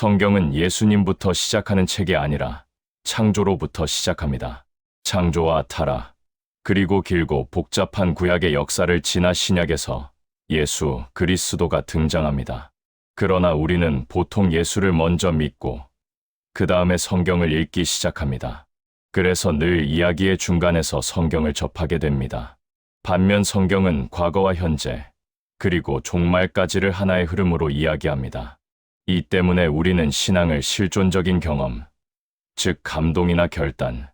성경은 예수님부터 시작하는 책이 아니라 창조로부터 시작합니다. 창조와 타락, 그리고 길고 복잡한 구약의 역사를 지나 신약에서 예수 그리스도가 등장합니다. 그러나 우리는 보통 예수를 먼저 믿고 그 다음에 성경을 읽기 시작합니다. 그래서 늘 이야기의 중간에서 성경을 접하게 됩니다. 반면 성경은 과거와 현재, 그리고 종말까지를 하나의 흐름으로 이야기합니다. 이 때문에 우리는 신앙을 실존적인 경험, 즉 감동이나 결단,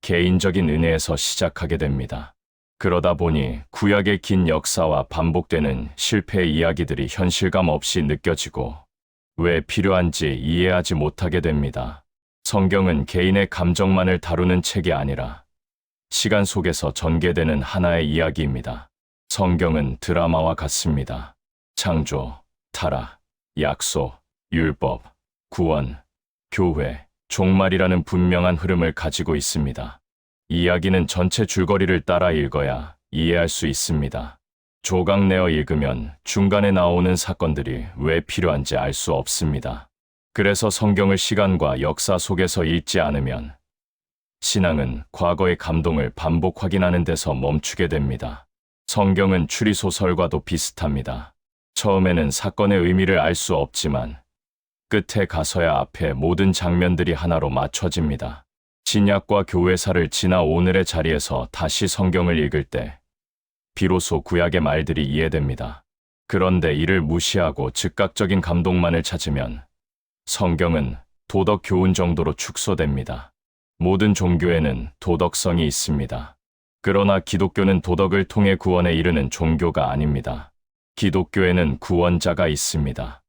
개인적인 은혜에서 시작하게 됩니다. 그러다 보니 구약의 긴 역사와 반복되는 실패의 이야기들이 현실감 없이 느껴지고 왜 필요한지 이해하지 못하게 됩니다. 성경은 개인의 감정만을 다루는 책이 아니라 시간 속에서 전개되는 하나의 이야기입니다. 성경은 드라마와 같습니다. 창조, 타락, 약속, 율법, 구원, 교회, 종말이라는 분명한 흐름을 가지고 있습니다. 이야기는 전체 줄거리를 따라 읽어야 이해할 수 있습니다. 조각내어 읽으면 중간에 나오는 사건들이 왜 필요한지 알 수 없습니다. 그래서 성경을 시간과 역사 속에서 읽지 않으면 신앙은 과거의 감동을 반복 확인하는 데서 멈추게 됩니다. 성경은 추리소설과도 비슷합니다. 처음에는 사건의 의미를 알 수 없지만 끝에 가서야 앞에 모든 장면들이 하나로 맞춰집니다. 신약과 교회사를 지나 오늘의 자리에서 다시 성경을 읽을 때 비로소 구약의 말들이 이해됩니다. 그런데 이를 무시하고 즉각적인 감동만을 찾으면 성경은 도덕 교훈 정도로 축소됩니다. 모든 종교에는 도덕성이 있습니다. 그러나 기독교는 도덕을 통해 구원에 이르는 종교가 아닙니다. 기독교에는 구원자가 있습니다.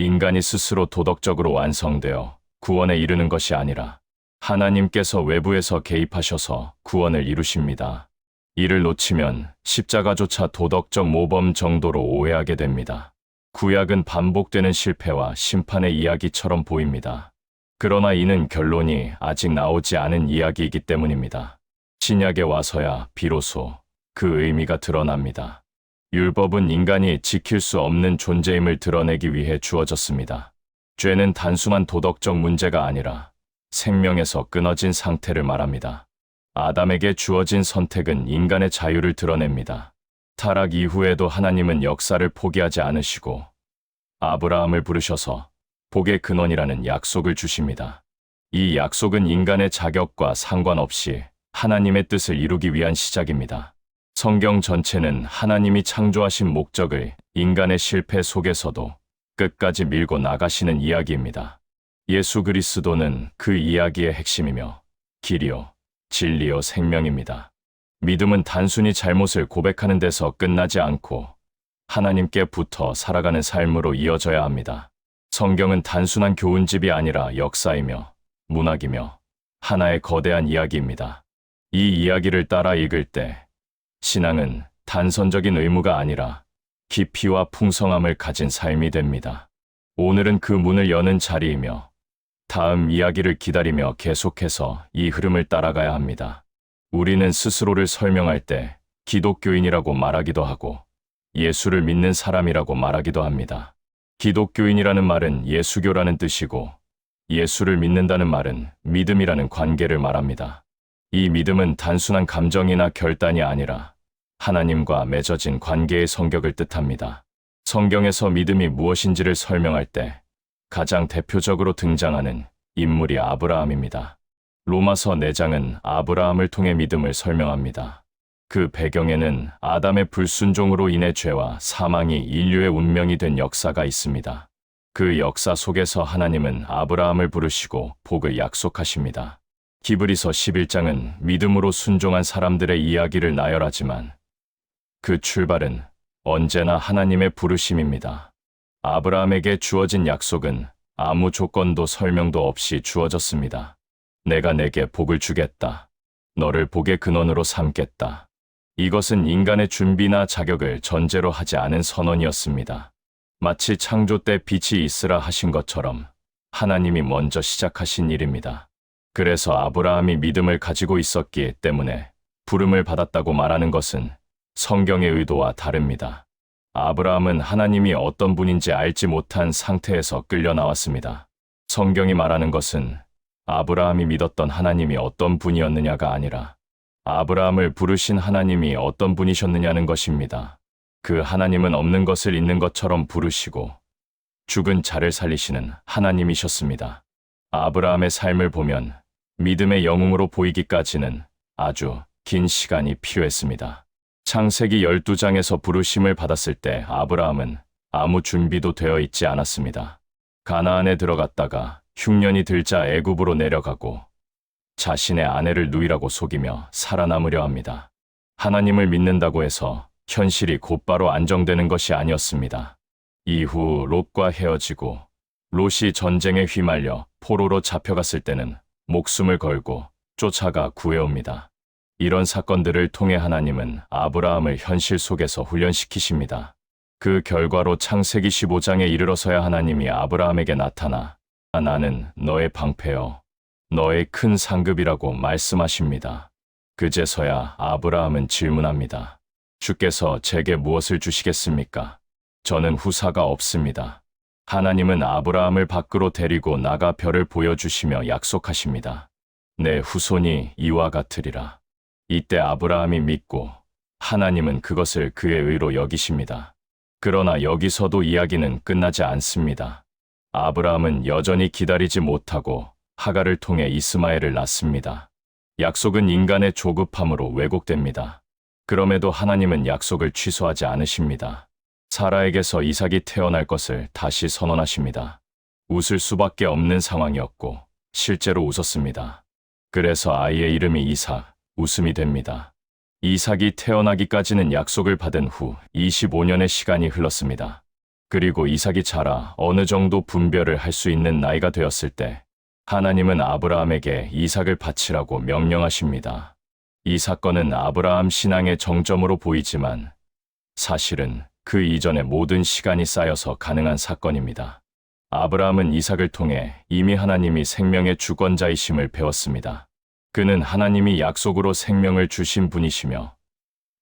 인간이 스스로 도덕적으로 완성되어 구원에 이르는 것이 아니라 하나님께서 외부에서 개입하셔서 구원을 이루십니다. 이를 놓치면 십자가조차 도덕적 모범 정도로 오해하게 됩니다. 구약은 반복되는 실패와 심판의 이야기처럼 보입니다. 그러나 이는 결론이 아직 나오지 않은 이야기이기 때문입니다. 신약에 와서야 비로소 그 의미가 드러납니다. 율법은 인간이 지킬 수 없는 존재임을 드러내기 위해 주어졌습니다. 죄는 단순한 도덕적 문제가 아니라 생명에서 끊어진 상태를 말합니다. 아담에게 주어진 선택은 인간의 자유를 드러냅니다. 타락 이후에도 하나님은 역사를 포기하지 않으시고 아브라함을 부르셔서 복의 근원이라는 약속을 주십니다. 이 약속은 인간의 자격과 상관없이 하나님의 뜻을 이루기 위한 시작입니다. 성경 전체는 하나님이 창조하신 목적을 인간의 실패 속에서도 끝까지 밀고 나가시는 이야기입니다. 예수 그리스도는 그 이야기의 핵심이며 길이요, 진리요, 생명입니다. 믿음은 단순히 잘못을 고백하는 데서 끝나지 않고 하나님께 붙어 살아가는 삶으로 이어져야 합니다. 성경은 단순한 교훈집이 아니라 역사이며 문학이며 하나의 거대한 이야기입니다. 이 이야기를 따라 읽을 때 신앙은 단선적인 의무가 아니라 깊이와 풍성함을 가진 삶이 됩니다. 오늘은 그 문을 여는 자리이며 다음 이야기를 기다리며 계속해서 이 흐름을 따라가야 합니다. 우리는 스스로를 설명할 때 기독교인이라고 말하기도 하고 예수를 믿는 사람이라고 말하기도 합니다. 기독교인이라는 말은 예수교라는 뜻이고 예수를 믿는다는 말은 믿음이라는 관계를 말합니다. 이 믿음은 단순한 감정이나 결단이 아니라 하나님과 맺어진 관계의 성격을 뜻합니다. 성경에서 믿음이 무엇인지를 설명할 때 가장 대표적으로 등장하는 인물이 아브라함입니다. 로마서 4장은 아브라함을 통해 믿음을 설명합니다. 그 배경에는 아담의 불순종으로 인해 죄와 사망이 인류의 운명이 된 역사가 있습니다. 그 역사 속에서 하나님은 아브라함을 부르시고 복을 약속하십니다. 히브리서 11장은 믿음으로 순종한 사람들의 이야기를 나열하지만 그 출발은 언제나 하나님의 부르심입니다. 아브라함에게 주어진 약속은 아무 조건도 설명도 없이 주어졌습니다. 내가 내게 복을 주겠다. 너를 복의 근원으로 삼겠다. 이것은 인간의 준비나 자격을 전제로 하지 않은 선언이었습니다. 마치 창조 때 빛이 있으라 하신 것처럼 하나님이 먼저 시작하신 일입니다. 그래서 아브라함이 믿음을 가지고 있었기 때문에 부름을 받았다고 말하는 것은 성경의 의도와 다릅니다. 아브라함은 하나님이 어떤 분인지 알지 못한 상태에서 끌려 나왔습니다. 성경이 말하는 것은 아브라함이 믿었던 하나님이 어떤 분이었느냐가 아니라 아브라함을 부르신 하나님이 어떤 분이셨느냐는 것입니다. 그 하나님은 없는 것을 있는 것처럼 부르시고 죽은 자를 살리시는 하나님이셨습니다. 아브라함의 삶을 보면 믿음의 영웅으로 보이기까지는 아주 긴 시간이 필요했습니다. 창세기 12장에서 부르심을 받았을 때 아브라함은 아무 준비도 되어 있지 않았습니다. 가나안에 들어갔다가 흉년이 들자 애굽으로 내려가고 자신의 아내를 누이라고 속이며 살아남으려 합니다. 하나님을 믿는다고 해서 현실이 곧바로 안정되는 것이 아니었습니다. 이후 롯과 헤어지고 롯이 전쟁에 휘말려 포로로 잡혀갔을 때는 목숨을 걸고 쫓아가 구해옵니다. 이런 사건들을 통해 하나님은 아브라함을 현실 속에서 훈련시키십니다. 그 결과로 창세기 15장에 이르러서야 하나님이 아브라함에게 나타나 나는 너의 방패요 너의 큰 상급이라고 말씀하십니다. 그제서야 아브라함은 질문합니다. 주께서 제게 무엇을 주시겠습니까? 저는 후사가 없습니다. 하나님은 아브라함을 밖으로 데리고 나가 별을 보여주시며 약속하십니다. 내 후손이 이와 같으리라. 이때 아브라함이 믿고 하나님은 그것을 그의 의로 여기십니다. 그러나 여기서도 이야기는 끝나지 않습니다. 아브라함은 여전히 기다리지 못하고 하갈을 통해 이스마엘을 낳습니다. 약속은 인간의 조급함으로 왜곡됩니다. 그럼에도 하나님은 약속을 취소하지 않으십니다. 사라에게서 이삭이 태어날 것을 다시 선언하십니다. 웃을 수밖에 없는 상황이었고 실제로 웃었습니다. 그래서 아이의 이름이 이삭, 웃음이 됩니다. 이삭이 태어나기까지는 약속을 받은 후 25년의 시간이 흘렀습니다. 그리고 이삭이 자라 어느 정도 분별을 할 수 있는 나이가 되었을 때 하나님은 아브라함에게 이삭을 바치라고 명령하십니다. 이 사건은 아브라함 신앙의 정점으로 보이지만 사실은 그 이전의 모든 시간이 쌓여서 가능한 사건입니다. 아브라함은 이삭을 통해 이미 하나님이 생명의 주권자이심을 배웠습니다. 그는 하나님이 약속으로 생명을 주신 분이시며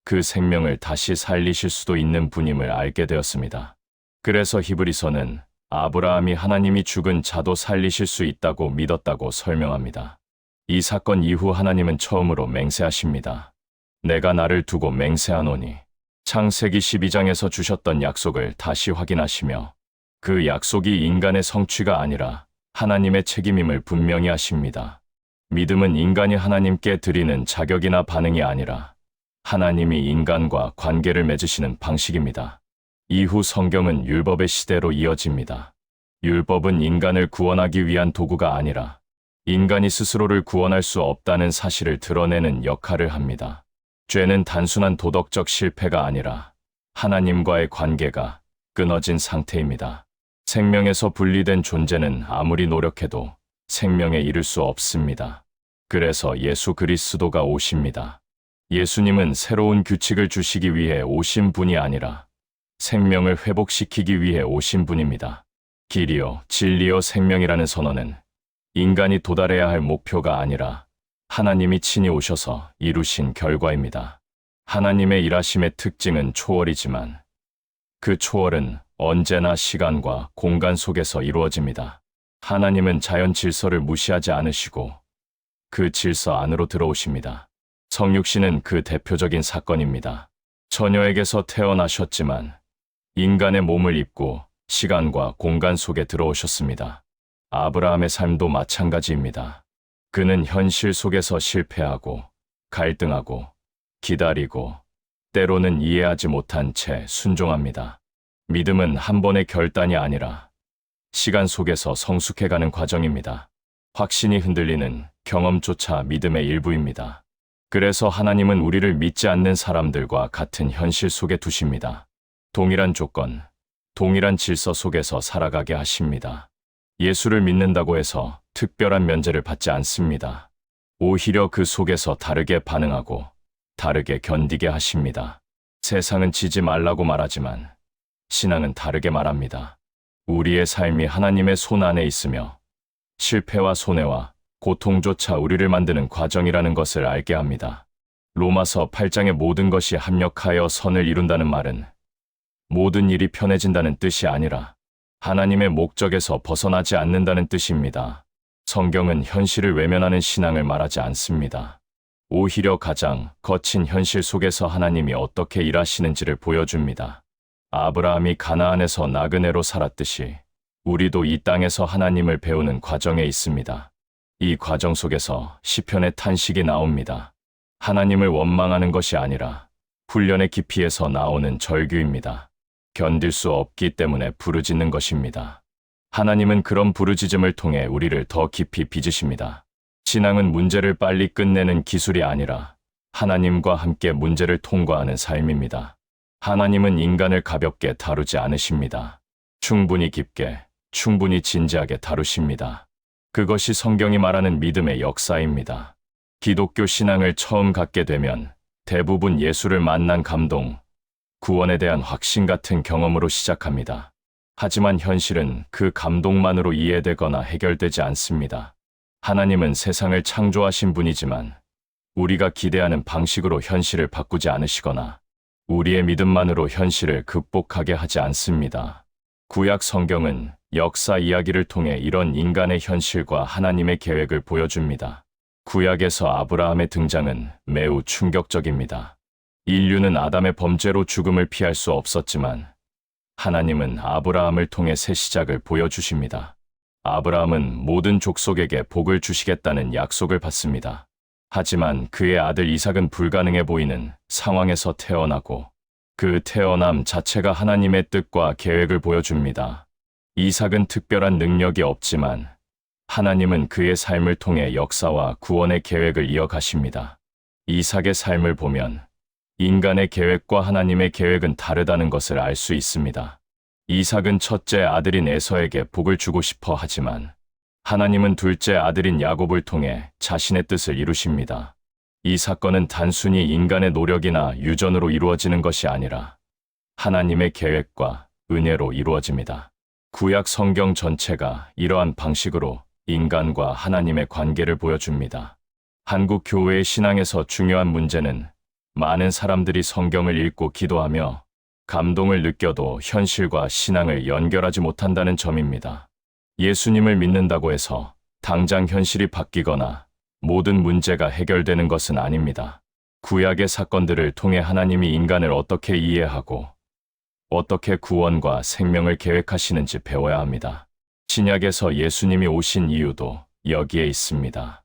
그 생명을 다시 살리실 수도 있는 분임을 알게 되었습니다. 그래서 히브리서는 아브라함이 하나님이 죽은 자도 살리실 수 있다고 믿었다고 설명합니다. 이 사건 이후 하나님은 처음으로 맹세하십니다. 내가 나를 두고 맹세하노니 창세기 12장에서 주셨던 약속을 다시 확인하시며 그 약속이 인간의 성취가 아니라 하나님의 책임임을 분명히 하십니다. 믿음은 인간이 하나님께 드리는 자격이나 반응이 아니라 하나님이 인간과 관계를 맺으시는 방식입니다. 이후 성경은 율법의 시대로 이어집니다. 율법은 인간을 구원하기 위한 도구가 아니라 인간이 스스로를 구원할 수 없다는 사실을 드러내는 역할을 합니다. 죄는 단순한 도덕적 실패가 아니라 하나님과의 관계가 끊어진 상태입니다. 생명에서 분리된 존재는 아무리 노력해도 생명에 이를 수 없습니다. 그래서 예수 그리스도가 오십니다. 예수님은 새로운 규칙을 주시기 위해 오신 분이 아니라 생명을 회복시키기 위해 오신 분입니다. 길이요, 진리요, 생명이라는 선언은 인간이 도달해야 할 목표가 아니라 하나님이 친히 오셔서 이루신 결과입니다. 하나님의 일하심의 특징은 초월이지만 그 초월은 언제나 시간과 공간 속에서 이루어집니다. 하나님은 자연 질서를 무시하지 않으시고 그 질서 안으로 들어오십니다. 성육신은 그 대표적인 사건입니다. 처녀에게서 태어나셨지만 인간의 몸을 입고 시간과 공간 속에 들어오셨습니다. 아브라함의 삶도 마찬가지입니다. 그는 현실 속에서 실패하고 갈등하고 기다리고 때로는 이해하지 못한 채 순종합니다. 믿음은 한 번의 결단이 아니라 시간 속에서 성숙해가는 과정입니다. 확신이 흔들리는 경험조차 믿음의 일부입니다. 그래서 하나님은 우리를 믿지 않는 사람들과 같은 현실 속에 두십니다. 동일한 조건, 동일한 질서 속에서 살아가게 하십니다. 예수를 믿는다고 해서 특별한 면제를 받지 않습니다. 오히려 그 속에서 다르게 반응하고 다르게 견디게 하십니다. 세상은 지지 말라고 말하지만 신앙은 다르게 말합니다. 우리의 삶이 하나님의 손 안에 있으며 실패와 손해와 고통조차 우리를 만드는 과정이라는 것을 알게 합니다. 로마서 8장의 모든 것이 합력하여 선을 이룬다는 말은 모든 일이 편해진다는 뜻이 아니라 하나님의 목적에서 벗어나지 않는다는 뜻입니다. 성경은 현실을 외면하는 신앙을 말하지 않습니다. 오히려 가장 거친 현실 속에서 하나님이 어떻게 일하시는지를 보여줍니다. 아브라함이 가나안에서 나그네로 살았듯이 우리도 이 땅에서 하나님을 배우는 과정에 있습니다. 이 과정 속에서 시편의 탄식이 나옵니다. 하나님을 원망하는 것이 아니라 훈련의 깊이에서 나오는 절규입니다. 견딜 수 없기 때문에 부르짖는 것입니다. 하나님은 그런 부르짖음을 통해 우리를 더 깊이 빚으십니다. 신앙은 문제를 빨리 끝내는 기술이 아니라 하나님과 함께 문제를 통과하는 삶입니다. 하나님은 인간을 가볍게 다루지 않으십니다. 충분히 깊게, 충분히 진지하게 다루십니다. 그것이 성경이 말하는 믿음의 역사입니다. 기독교 신앙을 처음 갖게 되면 대부분 예수를 만난 감동, 구원에 대한 확신 같은 경험으로 시작합니다. 하지만 현실은 그 감동만으로 이해되거나 해결되지 않습니다. 하나님은 세상을 창조하신 분이지만 우리가 기대하는 방식으로 현실을 바꾸지 않으시거나 우리의 믿음만으로 현실을 극복하게 하지 않습니다. 구약 성경은 역사 이야기를 통해 이런 인간의 현실과 하나님의 계획을 보여줍니다. 구약에서 아브라함의 등장은 매우 충격적입니다. 인류는 아담의 범죄로 죽음을 피할 수 없었지만 하나님은 아브라함을 통해 새 시작을 보여주십니다. 아브라함은 모든 족속에게 복을 주시겠다는 약속을 받습니다. 하지만 그의 아들 이삭은 불가능해 보이는 상황에서 태어나고 그 태어남 자체가 하나님의 뜻과 계획을 보여줍니다. 이삭은 특별한 능력이 없지만 하나님은 그의 삶을 통해 역사와 구원의 계획을 이어가십니다. 이삭의 삶을 보면 인간의 계획과 하나님의 계획은 다르다는 것을 알 수 있습니다. 이삭은 첫째 아들인 에서에게 복을 주고 싶어 하지만 하나님은 둘째 아들인 야곱을 통해 자신의 뜻을 이루십니다. 이 사건은 단순히 인간의 노력이나 유전으로 이루어지는 것이 아니라 하나님의 계획과 은혜로 이루어집니다. 구약 성경 전체가 이러한 방식으로 인간과 하나님의 관계를 보여줍니다. 한국 교회의 신앙에서 중요한 문제는 많은 사람들이 성경을 읽고 기도하며 감동을 느껴도 현실과 신앙을 연결하지 못한다는 점입니다. 예수님을 믿는다고 해서 당장 현실이 바뀌거나 모든 문제가 해결되는 것은 아닙니다. 구약의 사건들을 통해 하나님이 인간을 어떻게 이해하고 어떻게 구원과 생명을 계획하시는지 배워야 합니다. 신약에서 예수님이 오신 이유도 여기에 있습니다.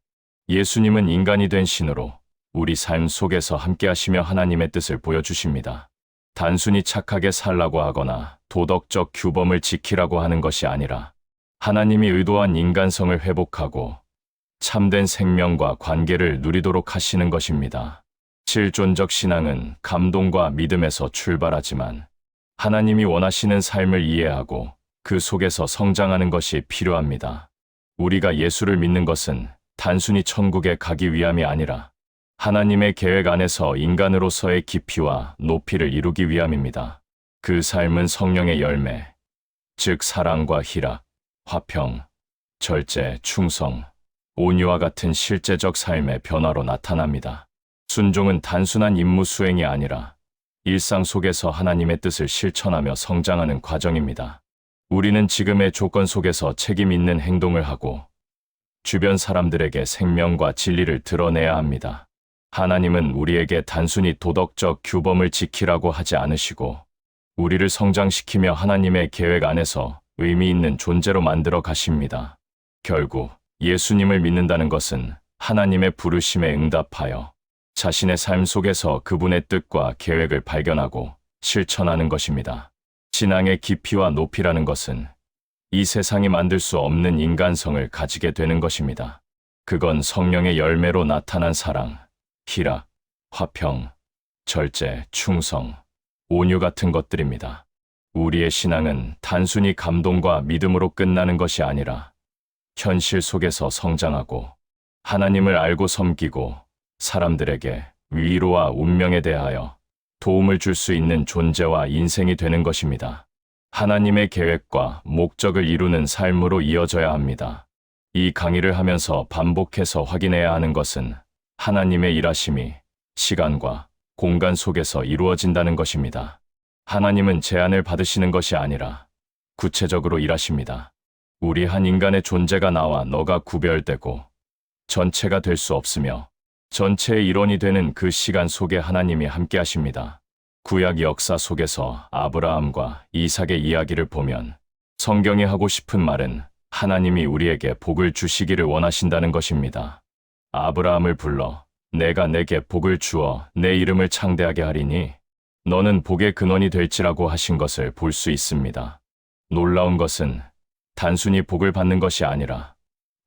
예수님은 인간이 된 신으로 우리 삶 속에서 함께하시며 하나님의 뜻을 보여주십니다. 단순히 착하게 살라고 하거나 도덕적 규범을 지키라고 하는 것이 아니라 하나님이 의도한 인간성을 회복하고 참된 생명과 관계를 누리도록 하시는 것입니다. 실존적 신앙은 감동과 믿음에서 출발하지만 하나님이 원하시는 삶을 이해하고 그 속에서 성장하는 것이 필요합니다. 우리가 예수를 믿는 것은 단순히 천국에 가기 위함이 아니라 하나님의 계획 안에서 인간으로서의 깊이와 높이를 이루기 위함입니다. 그 삶은 성령의 열매, 즉 사랑과 희락, 화평, 절제, 충성, 온유와 같은 실제적 삶의 변화로 나타납니다. 순종은 단순한 임무 수행이 아니라 일상 속에서 하나님의 뜻을 실천하며 성장하는 과정입니다. 우리는 지금의 조건 속에서 책임 있는 행동을 하고 주변 사람들에게 생명과 진리를 드러내야 합니다. 하나님은 우리에게 단순히 도덕적 규범을 지키라고 하지 않으시고 우리를 성장시키며 하나님의 계획 안에서 의미 있는 존재로 만들어 가십니다. 결국 예수님을 믿는다는 것은 하나님의 부르심에 응답하여 자신의 삶 속에서 그분의 뜻과 계획을 발견하고 실천하는 것입니다. 신앙의 깊이와 높이라는 것은 이 세상이 만들 수 없는 인간성을 가지게 되는 것입니다. 그건 성령의 열매로 나타난 사랑, 희락, 화평, 절제, 충성, 온유 같은 것들입니다. 우리의 신앙은 단순히 감동과 믿음으로 끝나는 것이 아니라 현실 속에서 성장하고 하나님을 알고 섬기고 사람들에게 위로와 운명에 대하여 도움을 줄 수 있는 존재와 인생이 되는 것입니다. 하나님의 계획과 목적을 이루는 삶으로 이어져야 합니다. 이 강의를 하면서 반복해서 확인해야 하는 것은 하나님의 일하심이 시간과 공간 속에서 이루어진다는 것입니다. 하나님은 제안을 받으시는 것이 아니라 구체적으로 일하십니다. 우리 한 인간의 존재가 나와 너가 구별되고 전체가 될 수 없으며 전체의 일원이 되는 그 시간 속에 하나님이 함께 하십니다. 구약 역사 속에서 아브라함과 이삭의 이야기를 보면 성경이 하고 싶은 말은 하나님이 우리에게 복을 주시기를 원하신다는 것입니다. 아브라함을 불러 내가 내게 복을 주어 내 이름을 창대하게 하리니 너는 복의 근원이 될지라고 하신 것을 볼 수 있습니다. 놀라운 것은 단순히 복을 받는 것이 아니라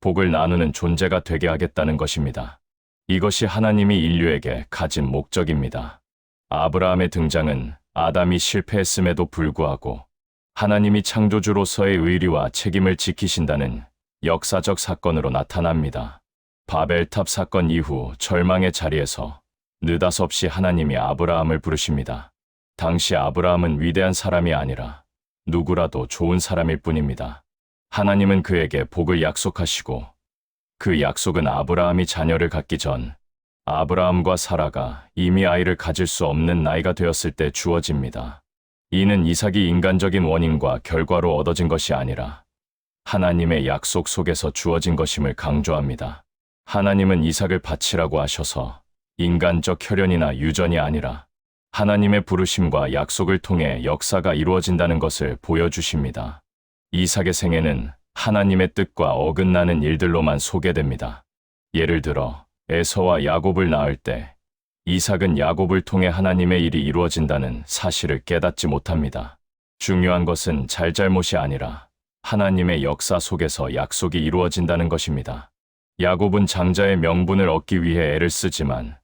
복을 나누는 존재가 되게 하겠다는 것입니다. 이것이 하나님이 인류에게 가진 목적입니다. 아브라함의 등장은 아담이 실패했음에도 불구하고 하나님이 창조주로서의 의리와 책임을 지키신다는 역사적 사건으로 나타납니다. 바벨탑 사건 이후 절망의 자리에서 느닷없이 하나님이 아브라함을 부르십니다. 당시 아브라함은 위대한 사람이 아니라 누구라도 좋은 사람일 뿐입니다. 하나님은 그에게 복을 약속하시고 그 약속은 아브라함이 자녀를 갖기 전 아브라함과 사라가 이미 아이를 가질 수 없는 나이가 되었을 때 주어집니다. 이는 이삭이 인간적인 원인과 결과로 얻어진 것이 아니라 하나님의 약속 속에서 주어진 것임을 강조합니다. 하나님은 이삭을 바치라고 하셔서 인간적 혈연이나 유전이 아니라 하나님의 부르심과 약속을 통해 역사가 이루어진다는 것을 보여주십니다. 이삭의 생애는 하나님의 뜻과 어긋나는 일들로만 소개됩니다. 예를 들어 에서와 야곱을 낳을 때 이삭은 야곱을 통해 하나님의 일이 이루어진다는 사실을 깨닫지 못합니다. 중요한 것은 잘잘못이 아니라 하나님의 역사 속에서 약속이 이루어진다는 것입니다. 야곱은 장자의 명분을 얻기 위해 애를 쓰지만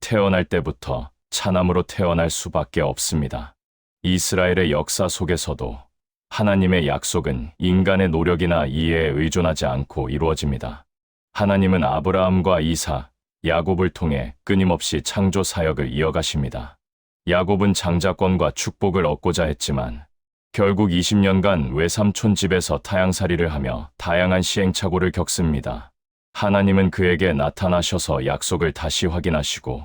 태어날 때부터 차남으로 태어날 수밖에 없습니다. 이스라엘의 역사 속에서도 하나님의 약속은 인간의 노력이나 이해에 의존하지 않고 이루어집니다. 하나님은 아브라함과 이삭, 야곱을 통해 끊임없이 창조 사역을 이어가십니다. 야곱은 장자권과 축복을 얻고자 했지만 결국 20년간 외삼촌 집에서 타향살이를 하며 다양한 시행착오를 겪습니다. 하나님은 그에게 나타나셔서 약속을 다시 확인하시고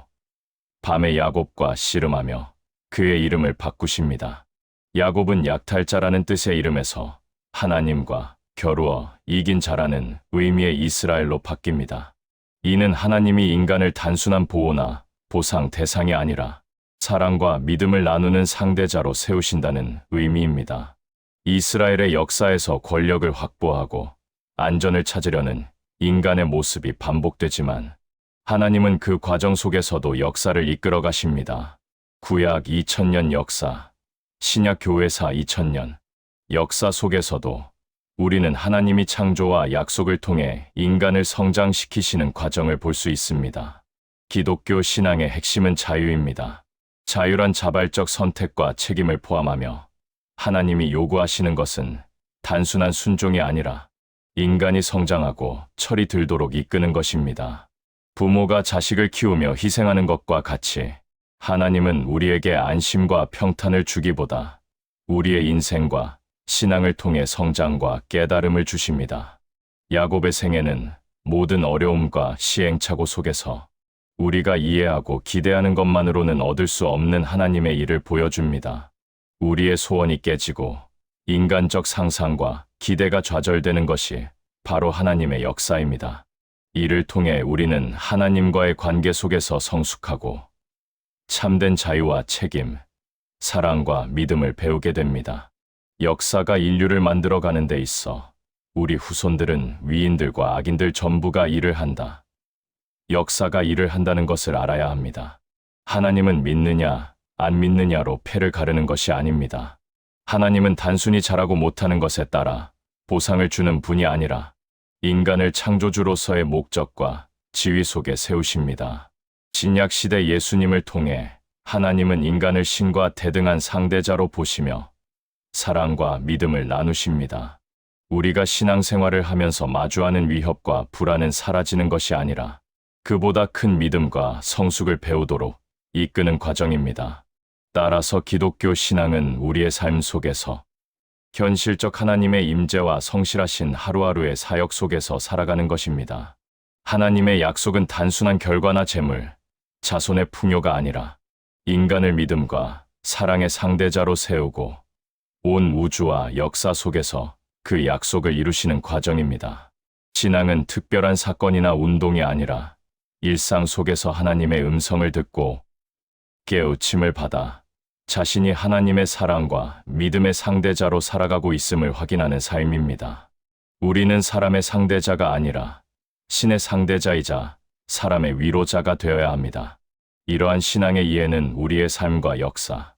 밤에 야곱과 씨름하며 그의 이름을 바꾸십니다. 야곱은 약탈자라는 뜻의 이름에서 하나님과 겨루어 이긴 자라는 의미의 이스라엘로 바뀝니다. 이는 하나님이 인간을 단순한 보호나 보상 대상이 아니라 사랑과 믿음을 나누는 상대자로 세우신다는 의미입니다. 이스라엘의 역사에서 권력을 확보하고 안전을 찾으려는 인간의 모습이 반복되지만 하나님은 그 과정 속에서도 역사를 이끌어 가십니다. 구약 2000년 역사, 신약 교회사 2000년 역사 속에서도 우리는 하나님이 창조와 약속을 통해 인간을 성장시키시는 과정을 볼 수 있습니다. 기독교 신앙의 핵심은 자유입니다. 자유란 자발적 선택과 책임을 포함하며 하나님이 요구하시는 것은 단순한 순종이 아니라 인간이 성장하고 철이 들도록 이끄는 것입니다. 부모가 자식을 키우며 희생하는 것과 같이 하나님은 우리에게 안심과 평탄을 주기보다 우리의 인생과 신앙을 통해 성장과 깨달음을 주십니다. 야곱의 생애는 모든 어려움과 시행착오 속에서 우리가 이해하고 기대하는 것만으로는 얻을 수 없는 하나님의 일을 보여줍니다. 우리의 소원이 깨지고 인간적 상상과 기대가 좌절되는 것이 바로 하나님의 역사입니다. 이를 통해 우리는 하나님과의 관계 속에서 성숙하고 참된 자유와 책임, 사랑과 믿음을 배우게 됩니다. 역사가 인류를 만들어가는 데 있어 우리 후손들은 위인들과 악인들 전부가 일을 한다. 역사가 일을 한다는 것을 알아야 합니다. 하나님은 믿느냐, 안 믿느냐로 패를 가르는 것이 아닙니다. 하나님은 단순히 잘하고 못하는 것에 따라 보상을 주는 분이 아니라 인간을 창조주로서의 목적과 지위 속에 세우십니다. 신약시대 예수님을 통해 하나님은 인간을 신과 대등한 상대자로 보시며 사랑과 믿음을 나누십니다. 우리가 신앙생활을 하면서 마주하는 위협과 불안은 사라지는 것이 아니라 그보다 큰 믿음과 성숙을 배우도록 이끄는 과정입니다. 따라서 기독교 신앙은 우리의 삶 속에서 현실적 하나님의 임재와 성실하신 하루하루의 사역 속에서 살아가는 것입니다. 하나님의 약속은 단순한 결과나 재물, 자손의 풍요가 아니라 인간을 믿음과 사랑의 상대자로 세우고 온 우주와 역사 속에서 그 약속을 이루시는 과정입니다. 신앙은 특별한 사건이나 운동이 아니라 일상 속에서 하나님의 음성을 듣고 깨우침을 받아 자신이 하나님의 사랑과 믿음의 상대자로 살아가고 있음을 확인하는 삶입니다. 우리는 사람의 상대자가 아니라 신의 상대자이자 사람의 위로자가 되어야 합니다. 이러한 신앙의 이해는 우리의 삶과 역사,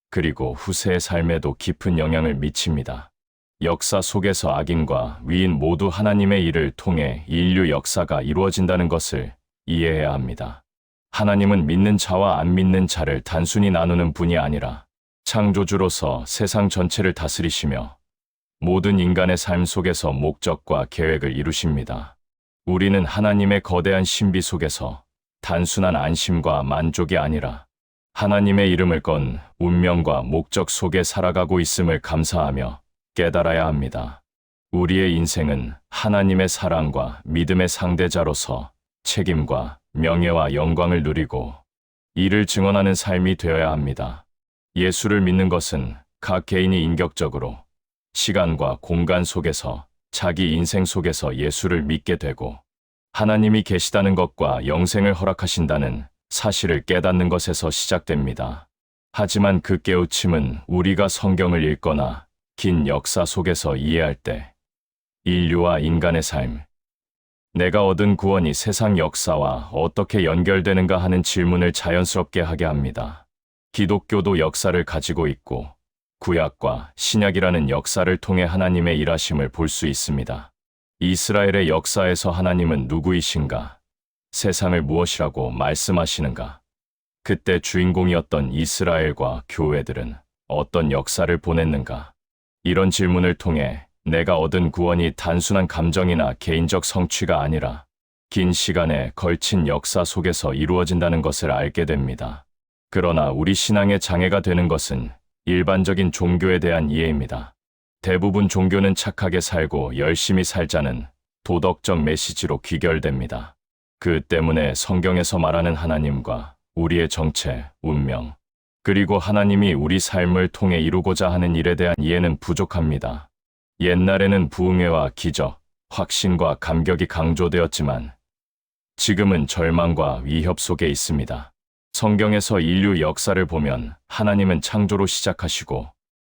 그리고 후세의 삶에도 깊은 영향을 미칩니다. 역사 속에서 악인과 위인 모두 하나님의 일을 통해 인류 역사가 이루어진다는 것을 이해해야 합니다. 하나님은 믿는 자와 안 믿는 자를 단순히 나누는 분이 아니라 창조주로서 세상 전체를 다스리시며 모든 인간의 삶 속에서 목적과 계획을 이루십니다. 우리는 하나님의 거대한 신비 속에서 단순한 안심과 만족이 아니라 하나님의 이름을 건 운명과 목적 속에 살아가고 있음을 감사하며 깨달아야 합니다. 우리의 인생은 하나님의 사랑과 믿음의 상대자로서 책임과 명예와 영광을 누리고 이를 증언하는 삶이 되어야 합니다. 예수를 믿는 것은 각 개인이 인격적으로 시간과 공간 속에서 자기 인생 속에서 예수를 믿게 되고 하나님이 계시다는 것과 영생을 허락하신다는 사실을 깨닫는 것에서 시작됩니다. 하지만 그 깨우침은 우리가 성경을 읽거나 긴 역사 속에서 이해할 때 인류와 인간의 삶, 내가 얻은 구원이 세상 역사와 어떻게 연결되는가 하는 질문을 자연스럽게 하게 합니다. 기독교도 역사를 가지고 있고 구약과 신약이라는 역사를 통해 하나님의 일하심을 볼 수 있습니다. 이스라엘의 역사에서 하나님은 누구이신가? 세상을 무엇이라고 말씀하시는가? 그때 주인공이었던 이스라엘과 교회들은 어떤 역사를 보냈는가? 이런 질문을 통해 내가 얻은 구원이 단순한 감정이나 개인적 성취가 아니라 긴 시간에 걸친 역사 속에서 이루어진다는 것을 알게 됩니다. 그러나 우리 신앙의 장애가 되는 것은 일반적인 종교에 대한 이해입니다. 대부분 종교는 착하게 살고 열심히 살자는 도덕적 메시지로 귀결됩니다. 그 때문에 성경에서 말하는 하나님과 우리의 정체, 운명, 그리고 하나님이 우리 삶을 통해 이루고자 하는 일에 대한 이해는 부족합니다. 옛날에는 부흥회와 기적, 확신과 감격이 강조되었지만 지금은 절망과 위협 속에 있습니다. 성경에서 인류 역사를 보면 하나님은 창조로 시작하시고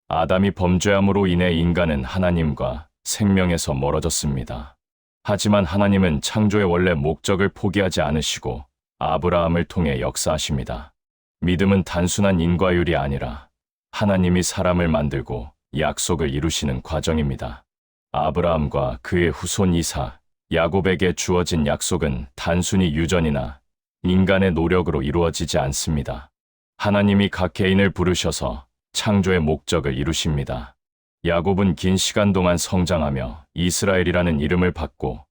아담이 범죄함으로 인해 인간은 하나님과 생명에서 멀어졌습니다. 하지만 하나님은 창조의 원래 목적을 포기하지 않으시고 아브라함을 통해 역사하십니다. 믿음은 단순한 인과율이 아니라 하나님이 사람을 만들고 약속을 이루시는 과정입니다. 아브라함과 그의 후손 이삭, 야곱에게 주어진 약속은 단순히 유전이나 인간의 노력으로 이루어지지 않습니다. 하나님이 각 개인을 부르셔서 창조의 목적을 이루십니다. 야곱은 긴 시간 동안 성장하며 이스라엘이라는 이름을 받고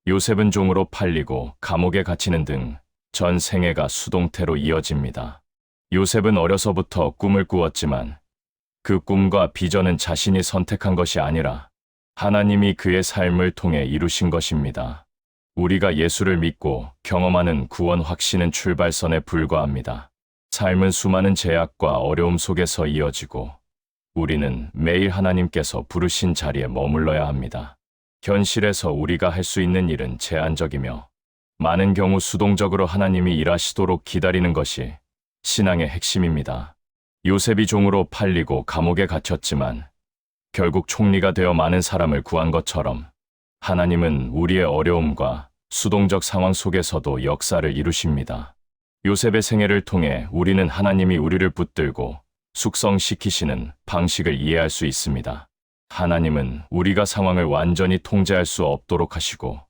요셉은 종으로 팔리고 감옥에 갇히는 등 전 생애가 수동태로 이어집니다. 요셉은 어려서부터 꿈을 꾸었지만 그 꿈과 비전은 자신이 선택한 것이 아니라 하나님이 그의 삶을 통해 이루신 것입니다. 우리가 예수를 믿고 경험하는 구원 확신은 출발선에 불과합니다. 삶은 수많은 제약과 어려움 속에서 이어지고 우리는 매일 하나님께서 부르신 자리에 머물러야 합니다. 현실에서 우리가 할 수 있는 일은 제한적이며 많은 경우 수동적으로 하나님이 일하시도록 기다리는 것이 신앙의 핵심입니다. 요셉이 종으로 팔리고 감옥에 갇혔지만 결국 총리가 되어 많은 사람을 구한 것처럼 하나님은 우리의 어려움과 수동적 상황 속에서도 역사를 이루십니다. 요셉의 생애를 통해 우리는 하나님이 우리를 붙들고 숙성시키시는 방식을 이해할 수 있습니다. 하나님은 우리가 상황을 완전히 통제할 수 없도록 하시고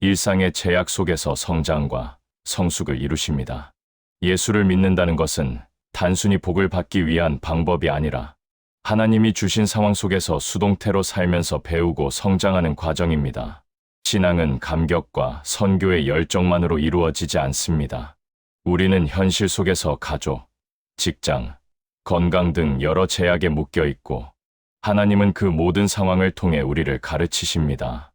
일상의 제약 속에서 성장과 성숙을 이루십니다. 예수를 믿는다는 것은 단순히 복을 받기 위한 방법이 아니라 하나님이 주신 상황 속에서 수동태로 살면서 배우고 성장하는 과정입니다. 신앙은 감격과 선교의 열정만으로 이루어지지 않습니다. 우리는 현실 속에서 가족, 직장, 건강 등 여러 제약에 묶여 있고 하나님은 그 모든 상황을 통해 우리를 가르치십니다.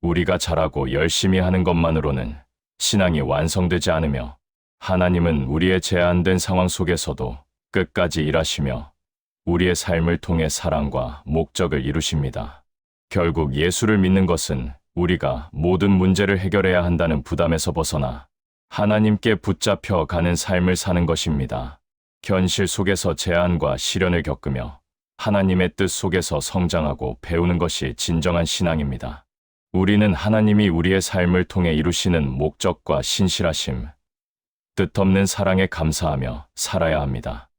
우리가 잘하고 열심히 하는 것만으로는 신앙이 완성되지 않으며 하나님은 우리의 제한된 상황 속에서도 끝까지 일하시며 우리의 삶을 통해 사랑과 목적을 이루십니다. 결국 예수를 믿는 것은 우리가 모든 문제를 해결해야 한다는 부담에서 벗어나 하나님께 붙잡혀 가는 삶을 사는 것입니다. 현실 속에서 제한과 시련을 겪으며 하나님의 뜻 속에서 성장하고 배우는 것이 진정한 신앙입니다. 우리는 하나님이 우리의 삶을 통해 이루시는 목적과 신실하심, 뜻없는 사랑에 감사하며 살아야 합니다.